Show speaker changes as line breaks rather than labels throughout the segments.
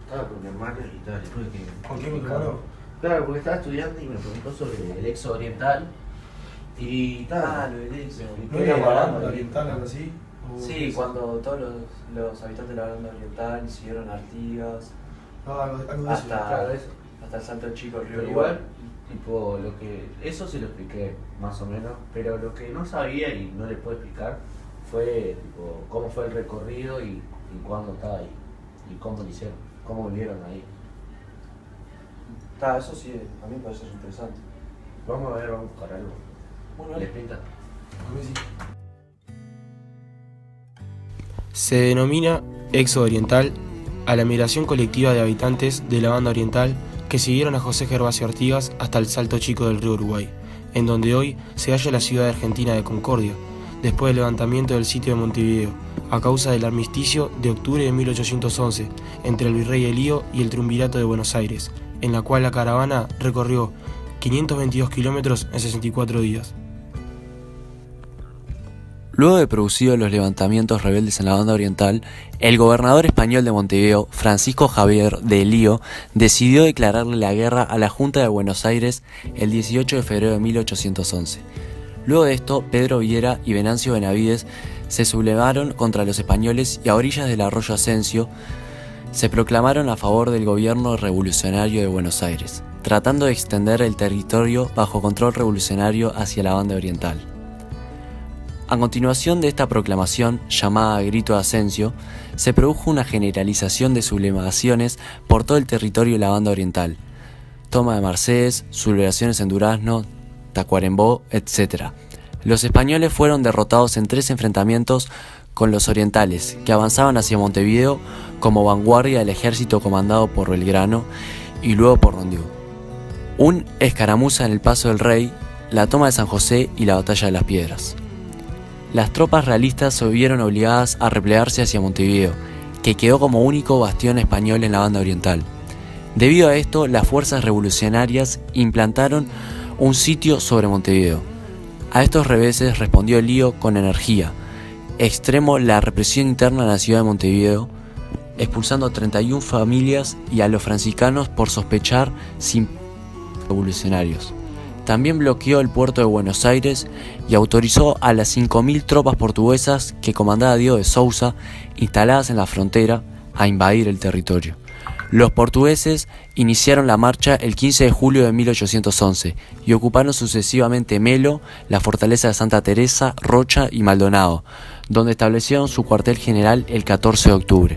estaba con mi hermano y tal, después que...
¿Por qué me claro?
Claro, porque estaba estudiando y me preguntó sobre el éxodo oriental y tal.
Lo del éxodo.
¿No era la banda oriental algo así?
Sí, cuando todos los habitantes de la banda oriental siguieron Artigas
Algo de eso.
hasta,
eso.
hasta el Salto Chico, el río
Pero
Uruguay.
igual, tipo, eso se lo expliqué, más o menos, pero lo que no sabía y no le puedo explicar fue, tipo, cómo fue el recorrido y cuándo estaba ahí, y cómo lo hicieron, cómo vivieron ahí.
Eso sí, a mí me parece interesante.
Vamos a ver, vamos a buscar algo.
Bueno,
¿Les pinta?
A mí sí.
Se denomina éxodo oriental a la migración colectiva de habitantes de la banda oriental que siguieron a José Gervasio Artigas hasta el Salto Chico del río Uruguay, en donde hoy se halla la ciudad argentina de Concordia, después del levantamiento del sitio de Montevideo, a causa del armisticio de octubre de 1811 entre el virrey Elío y el triunvirato de Buenos Aires, en la cual la caravana recorrió 522 kilómetros en 64 días.
Luego de producidos los levantamientos rebeldes en la banda oriental, el gobernador español de Montevideo, Francisco Javier de Elío, decidió declararle la guerra a la Junta de Buenos Aires el 18 de febrero de 1811. Luego de esto, Pedro Viera y Venancio Benavides se sublevaron contra los españoles y a orillas del arroyo Asensio se proclamaron a favor del gobierno revolucionario de Buenos Aires, tratando de extender el territorio bajo control revolucionario hacia la banda oriental. A continuación de esta proclamación, llamada Grito de Asensio, se produjo una generalización de sublevaciones por todo el territorio de la banda oriental, toma de Mercedes, sublevaciones en Durazno, Tacuarembó, etc. Los españoles fueron derrotados en 3 enfrentamientos con los orientales, que avanzaban hacia Montevideo como vanguardia del ejército comandado por Belgrano y luego por Rondió. Un escaramuza en el Paso del Rey, la toma de San José y la batalla de las Piedras. Las tropas realistas se vieron obligadas a replegarse hacia Montevideo, que quedó como único bastión español en la banda oriental. Debido a esto, las fuerzas revolucionarias implantaron un sitio sobre Montevideo. A estos reveses respondió Elío con energía. Extremo la represión interna en la ciudad de Montevideo, expulsando a 31 familias y a los franciscanos por sospechar sin revolucionarios. También bloqueó el puerto de Buenos Aires y autorizó a las 5.000 tropas portuguesas que comandaba Diego de Sousa, instaladas en la frontera, a invadir el territorio. Los portugueses iniciaron la marcha el 15 de julio de 1811 y ocuparon sucesivamente Melo, la fortaleza de Santa Teresa, Rocha y Maldonado, donde establecieron su cuartel general el 14 de octubre.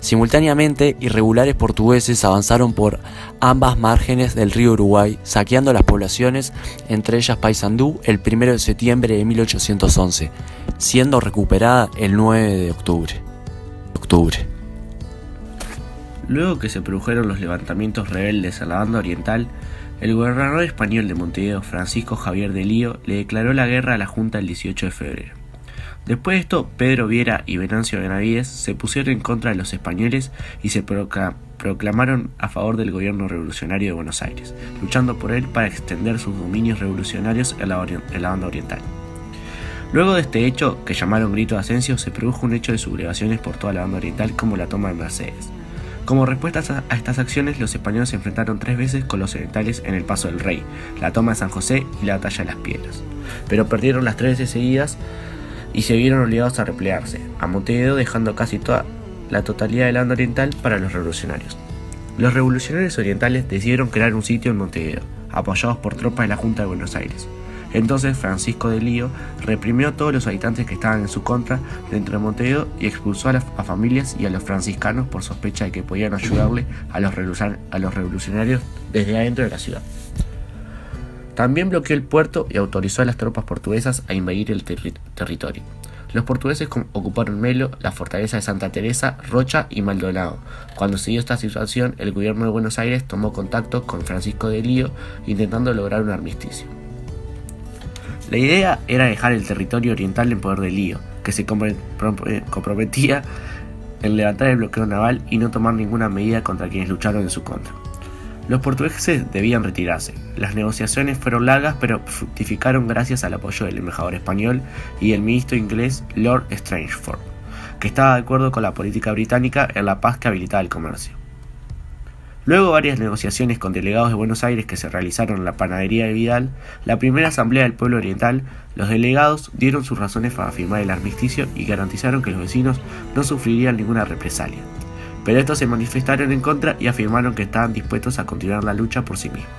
Simultáneamente, irregulares portugueses avanzaron por ambas márgenes del río Uruguay, saqueando las poblaciones, entre ellas Paysandú, el 1 de septiembre de 1811, siendo recuperada el 9 de octubre.
Luego que se produjeron los levantamientos rebeldes a la banda oriental, el gobernador español de Montevideo, Francisco Javier de Elío, le declaró la guerra a la Junta el 18 de febrero. Después de esto, Pedro Viera y Venancio Benavides se pusieron en contra de los españoles y se proclamaron a favor del gobierno revolucionario de Buenos Aires, luchando por él para extender sus dominios revolucionarios en la banda oriental. Luego de este hecho, que llamaron Grito de Asensio, se produjo un hecho de sublevaciones por toda la banda oriental como la toma de Mercedes. Como respuesta a estas acciones, los españoles se enfrentaron 3 veces con los orientales en el Paso del Rey, la toma de San José y la batalla de las Piedras, pero perdieron las 3 veces seguidas y se vieron obligados a replegarse a Montevideo, dejando casi toda la totalidad de la banda oriental para los revolucionarios. Los revolucionarios orientales decidieron crear un sitio en Montevideo, apoyados por tropas de la Junta de Buenos Aires. Entonces Francisco de Elío reprimió a todos los habitantes que estaban en su contra dentro de Montevideo y expulsó a familias y a los franciscanos por sospecha de que podían ayudarle a los revolucionarios desde adentro de la ciudad. También bloqueó el puerto y autorizó a las tropas portuguesas a invadir el territorio. Los portugueses ocuparon Melo, la fortaleza de Santa Teresa, Rocha y Maldonado. Cuando se dio esta situación, el gobierno de Buenos Aires tomó contacto con Francisco de Elío, intentando lograr un armisticio. La idea era dejar el territorio oriental en poder de Elío, que se comprometía en levantar el bloqueo naval y no tomar ninguna medida contra quienes lucharon en su contra. Los portugueses debían retirarse. Las negociaciones fueron largas, pero fructificaron gracias al apoyo del embajador español y el ministro inglés Lord Strangford, que estaba de acuerdo con la política británica en la paz que habilitaba el comercio. Luego de varias negociaciones con delegados de Buenos Aires que se realizaron en la panadería de Vidal, la primera asamblea del pueblo oriental, los delegados dieron sus razones para firmar el armisticio y garantizaron que los vecinos no sufrirían ninguna represalia. Pero estos se manifestaron en contra y afirmaron que estaban dispuestos a continuar la lucha por sí mismos.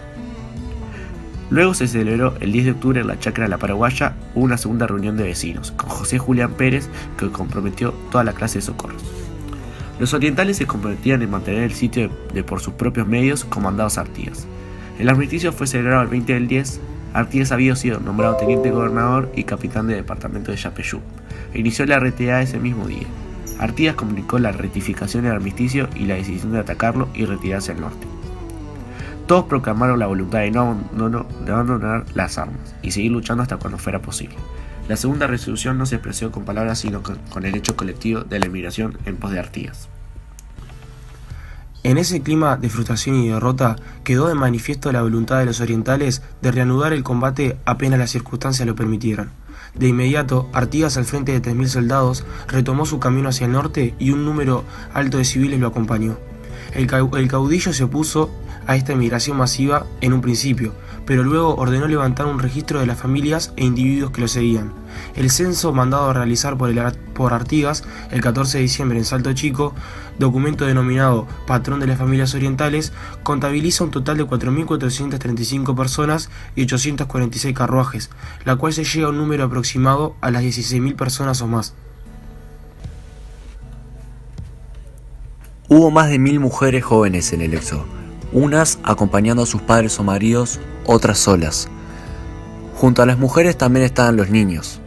Luego se celebró el 10 de octubre en la Chacra de la Paraguaya una segunda reunión de vecinos, con José Julián Pérez, que comprometió toda la clase de socorros. Los orientales se comprometían en mantener el sitio por sus propios medios, comandados a Artigas. El armisticio fue celebrado el 20 del 10. Artigas había sido nombrado teniente gobernador y capitán del departamento de Yapeyú, e inició la retirada ese mismo día. Artigas comunicó la rectificación del armisticio y la decisión de atacarlo y retirarse al norte. Todos proclamaron la voluntad de no abandonar las armas y seguir luchando hasta cuando fuera posible. La segunda resolución no se expresó con palabras sino con el hecho colectivo de la emigración en pos de Artigas.
En ese clima de frustración y derrota quedó de manifiesto la voluntad de los orientales de reanudar el combate apenas las circunstancias lo permitieran. De inmediato, Artigas, al frente de 3.000 soldados, retomó su camino hacia el norte y un número alto de civiles lo acompañó. El caudillo se opuso a esta emigración masiva en un principio, pero luego ordenó levantar un registro de las familias e individuos que lo seguían. El censo mandado a realizar por Artigas el 14 de diciembre en Salto Chico, documento denominado Patrón de las Familias Orientales, contabiliza un total de 4.435 personas y 846 carruajes, la cual se llega a un número aproximado a las 16.000 personas o más.
Hubo más de 1.000 mujeres jóvenes en el éxodo, unas acompañando a sus padres o maridos, otras solas. Junto a las mujeres también estaban los niños.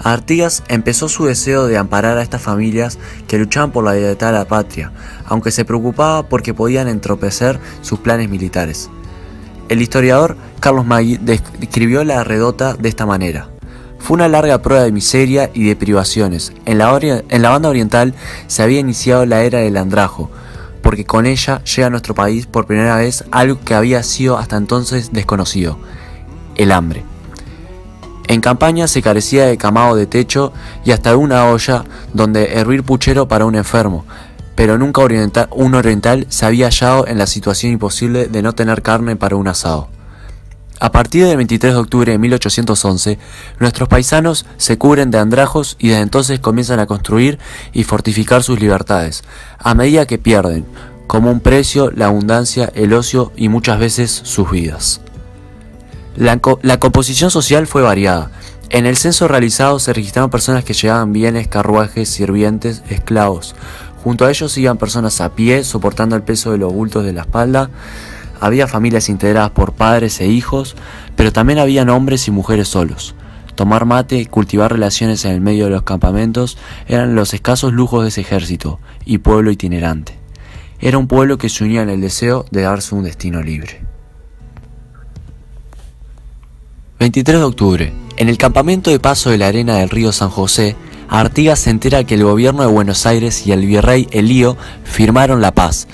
Artigas empezó su deseo de amparar a estas familias que luchaban por la lealtad a la patria, aunque se preocupaba porque podían entorpecer sus planes militares. El historiador Carlos Maggi describió la redota de esta manera: fue una larga prueba de miseria y de privaciones. En la banda oriental se había iniciado la era del andrajo, porque con ella llega a nuestro país por primera vez algo que había sido hasta entonces desconocido: el hambre. En campaña se carecía de camado de techo y hasta de una olla donde hervir puchero para un enfermo, pero nunca un oriental se había hallado en la situación imposible de no tener carne para un asado. A partir del 23 de octubre de 1811, nuestros paisanos se cubren de andrajos y desde entonces comienzan a construir y fortificar sus libertades, a medida que pierden, como un precio, la abundancia, el ocio y muchas veces sus vidas. La composición social fue variada. En el censo realizado se registraron personas que llevaban bienes, carruajes, sirvientes, esclavos. Junto a ellos iban personas a pie, soportando el peso de los bultos de la espalda. Había familias integradas por padres e hijos, pero también habían hombres y mujeres solos. Tomar mate y cultivar relaciones en el medio de los campamentos eran los escasos lujos de ese ejército y pueblo itinerante. Era un pueblo que se unía en el deseo de darse un destino libre. 23 de octubre. En el campamento de paso de la arena del río San José, Artigas se entera que el gobierno de Buenos Aires y el virrey Elío firmaron la paz,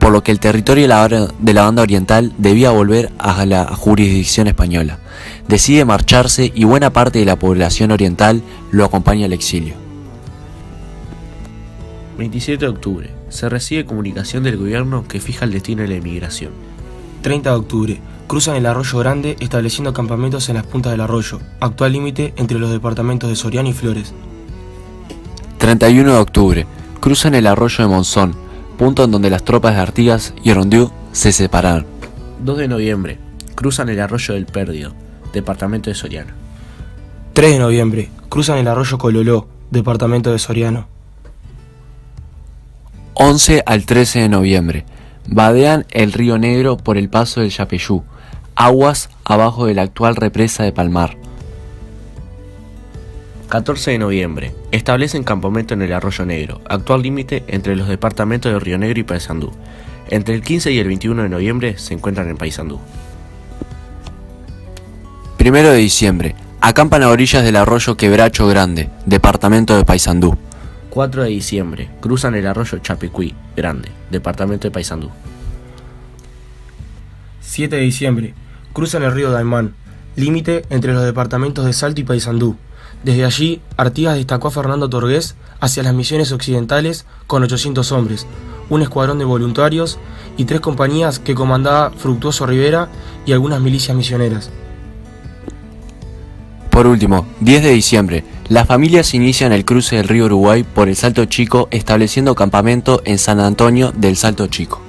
por lo que el territorio de la banda oriental debía volver a la jurisdicción española. Decide marcharse y buena parte de la población oriental lo acompaña al exilio.
27 de octubre. Se recibe comunicación del gobierno que fija el destino de la emigración.
30 de octubre. Cruzan el Arroyo Grande estableciendo campamentos en las puntas del arroyo, actual límite entre los departamentos de Soriano y Flores.
31 de octubre. Cruzan el arroyo de Monzón, punto en donde las tropas de Artigas y Rondieu se separaron.
2 de noviembre. Cruzan el arroyo del Pérdido, departamento de Soriano.
3 de noviembre. Cruzan el arroyo Cololó, departamento de Soriano.
11 al 13 de noviembre. Vadean el río Negro por el paso del Yapeyú, aguas abajo de la actual represa de Palmar.
14 de noviembre. Establecen campamento en el Arroyo Negro, actual límite entre los departamentos de Río Negro y Paysandú. Entre el 15 y el 21 de noviembre se encuentran en Paysandú.
1 de diciembre. Acampan a orillas del arroyo Quebracho Grande, departamento de Paysandú.
4 de diciembre. Cruzan el arroyo Chapecuí Grande, departamento de Paysandú.
7 de diciembre. Cruzan el río Daimán, límite entre los departamentos de Salto y Paysandú. Desde allí, Artigas destacó a Fernando Torgués hacia las misiones occidentales con 800 hombres, un escuadrón de voluntarios y 3 compañías que comandaba Fructuoso Rivera y algunas milicias misioneras.
Por último, 10 de diciembre, las familias inician el cruce del río Uruguay por el Salto Chico, estableciendo campamento en San Antonio del Salto Chico.